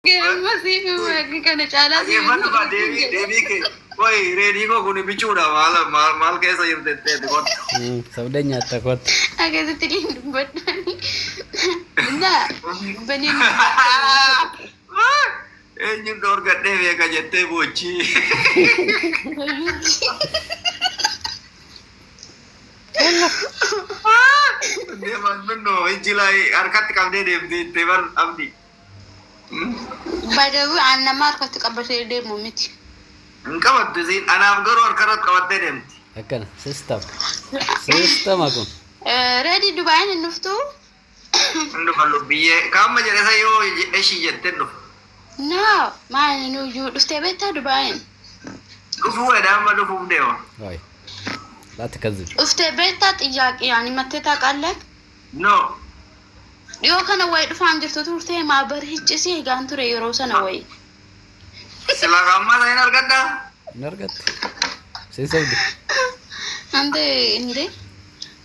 masih kena cara sih. Mana Pak Dewi ke? Woi, ready kok guni bicara mal kayak saya tete kot. Sudah nyata kot. Agak setelin buat ni. Benda, benin. Nyundor kat Dewi ka jete boci. Dia benar, injilai arkat kam di tebar abdi. Badawi anak marka tu kabar saya demo miti. Kamu tu sih, anak guru karat kawan dem. Akan sistem aku. Ready Dubai ni nuftu? Ando kalau biye, kamu jadi saya esi jete tu. No, mana nu you uste beta Dubai. Dufu ada apa dufu dewa? Oi. لا تكذب. uste beta tijak yani mate tak alek? No. Yo kana way dufan jirtu turte ma bar hicce si ganture yoro sana way. Sila kamu saya nargada. Nargat. Saudi. Ande.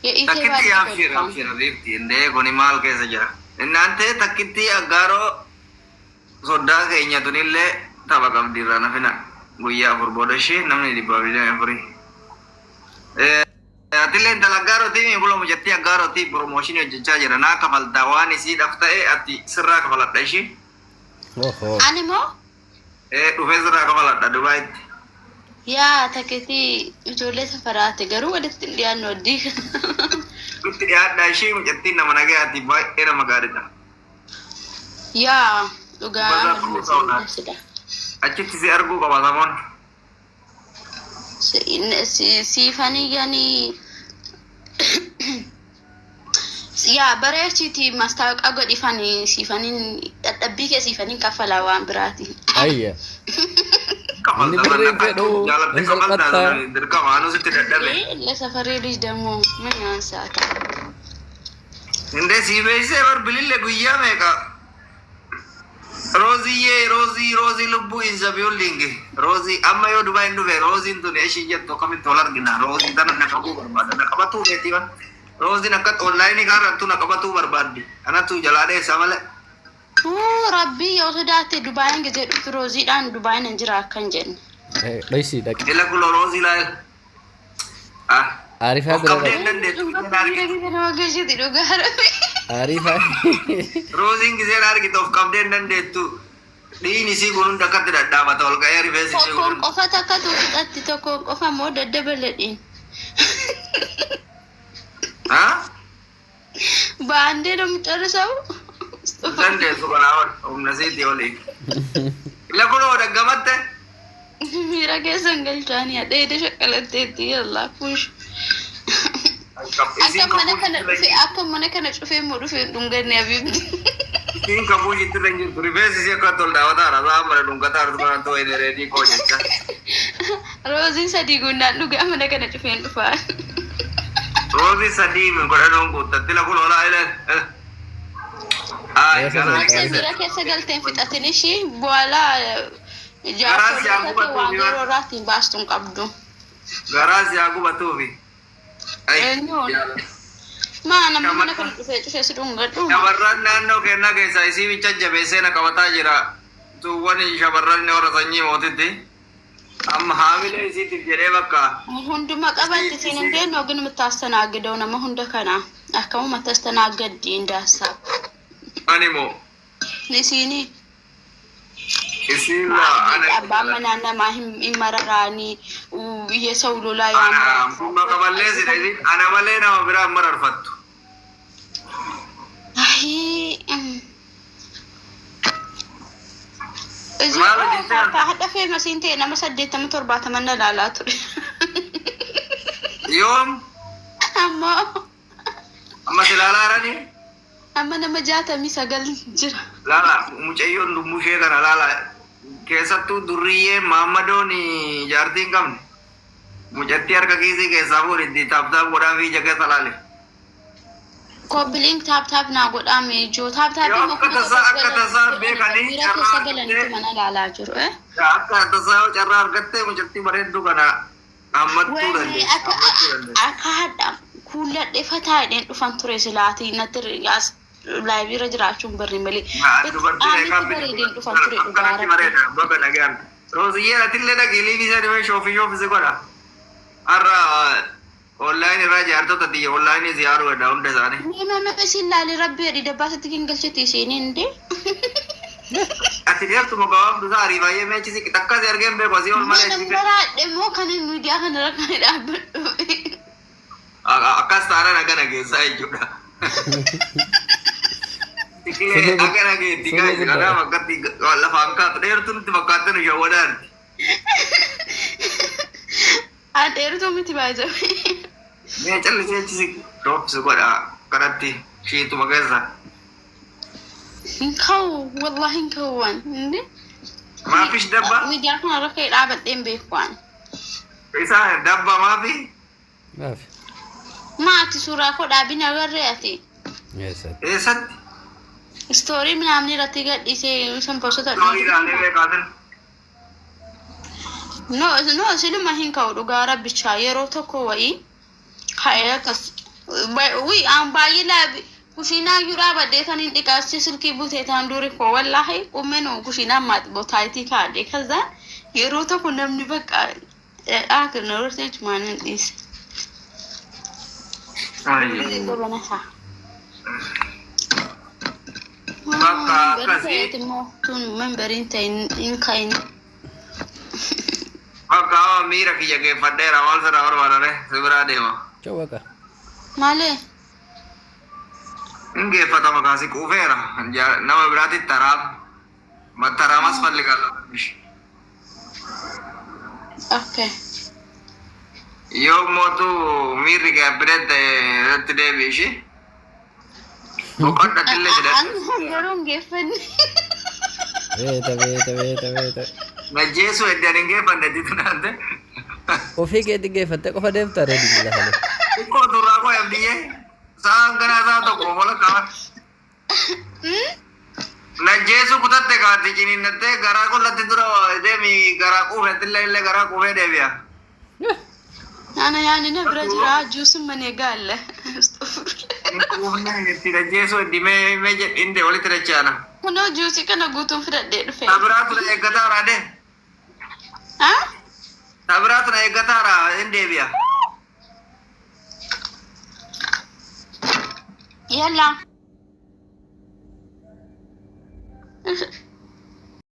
Ya ite Takiti afir rifti inde goni mal ke saja. Nante takiti agaro soda kayaknya tu nille tabakam dirana fina. Guya berbodoshi namanya di bawah yang free. Atile dalagaro timi belum menjadi agaro ti promotion yang jajar na kapal dawani si daftar ati serra kapal dashi. Oh. Animo? Profesor kapal da Dubai. Ya takiti jole safarate garu ada dia nodi. Kutti dia dashi menjadi nama naga ati baik era magarita. Ya, uga sudah. Acik si argu kapal samon. Si Fani yani ya bare citi mastak agad ifani si Fani tadabbi ke si Fani kafalawan berarti Iya. Kapal jalan ke kapal dah direkam anu sih tidak ada. Le safari di demo menyansa. Inde si bese bar bilil le guya meka. Rozi lubbu inza building. Rozi amma yo Dubai ndu Rozi ndu ne shi jetto kami dollar gina. Rozi tan nakabu barbada nakabatu beti ba. Rozi nakat online kar tu nakabatu barbadi. Ana tu jalade samale. Oh Rabbi yo sedate Dubai ngeje Rozi dan Dubai njira kanjen. Daisi dak. Ela kulo Rozi la. Arif ada. Arif. Rozi ngizerar gitu kapten dan detu. Di ini sih gunung dekat tidak ada batol kayak Arif sih gunung. Ofa takat uti toko ofa mo dadde beledin. Hah? Bande dom tersau. Dan de subhanallah nasiti oli. Ila kulo udah gamat teh. Mira ke sangal tani ada shakalat ti Allah push. Akan mana kana cufe mu rufe dungan ne abibdi. King kabu itu ranjur privasi sih katol dawa tara ramar dungan tara tuh to ini ready ko jecha. Rozi sadi guna duga mana kana cufe dufa. Rozi sadi men ko dong ko tatila ko la ila. Mira ke sagal ten fitatini shi boala Garas ya aku batu wangero ratin bastung kabdu. Garas ya aku batu bi. Mana kana cufe sudunga tu. Shabarran nanno kena ke sai si bicha jabese na kawata jira. Tu wani shabarran ne ora sanyi motiti. Am hamile si tijere bakka. Hundu makabati sininde no gun mutastanagidau na mahunda kana. Akamu matastanagadi indasa. Animo. Ni sini. Isila abba manana mahim imararani ye sawlula ya ana mumma kaballe sirezi ana malena mabira marar fattu ai ta hada fe masinte na masaddeta motor ba tamanna la tur yom amma silalarani amma na majata misagal jira lala mucayyon du mushe kana lala kesatu durriye mamado ni jarting kam mujatti ar ka kisi ke sabur di tap goda vi jagah salale ko blink tap na goda me jo tap mo kata sa be kani ko sagalan to mana lala juro kata sa charrar gatte mujatti marendu kana amad tu dande aka hada kula de fata den dufan ture silati natir yas لايف يرجعون بري ملي روزية تلي دا قلي بيسا دي شوفي سيقولا أرى أونلاين راجع أرتو تدي أونلاين زيارو داون دساني ما بسين لالي ربي دي دباسة تكين قلشة تيسينين دي أتدير تمو قوام دوسا عريفا يمي چيزي تكا زيرگين بي قوزي والمالي مو كان الميديا كان ركان دابل أكاس تارا نگا نگي ساي جودا تكلي أكا نگي تيكا جانا وقت لفانكا تدير تنو تبقاتن يوادان أدير تو متي باجو मैं चल ले चीज़ टॉप से कोड़ा करती शी तुम कैसा إنكو والله إنكوان إني ما فيش دبا ميديا كان ركان دابل دين بيكوان ऐसा डब्बा ما في ما في ما أتي سورة كود أبينا غرياتي يا ساتر ऐसा ستوري من عمني رتيجة إيش سام بوسطة लॉरी डालने में कादन no silu mahin ka udugara bichaye roto ko wai kaya kas wi an bayi labi kushina yura ba de tanin dika silki bute tan dore ko wallahi umeno kushina mat botaiti ka de kaza yeroto ko namni baka akir na rote manin is ay ko bana ha baka kasi timo tun memberin tay in kain baka mira ki jage fadera wal sara or wala re sibra dema coba kah male inge fata makasi kufera nama berarti tarab mataramas fallikala okay yo motu miri ke brete retde bishi bukan datille de garung gefen beta na jesu eddaringe pandati tunante وفي قاعد قيفت قف ديم ترى دي لا هلا ko dura ko fda sangana sa to ko bola ka na jesu kutatte ka dikini natte gara ko latti dura de mi gara ko hedille ille gara ko he devia أنا يعني نبرة راجوس من يقال tidak jesu di me inde oli tercana هنا جوسي كنا قوتهم في الدين في tabratu na egatara de ها tabratu na egatara inde via يلا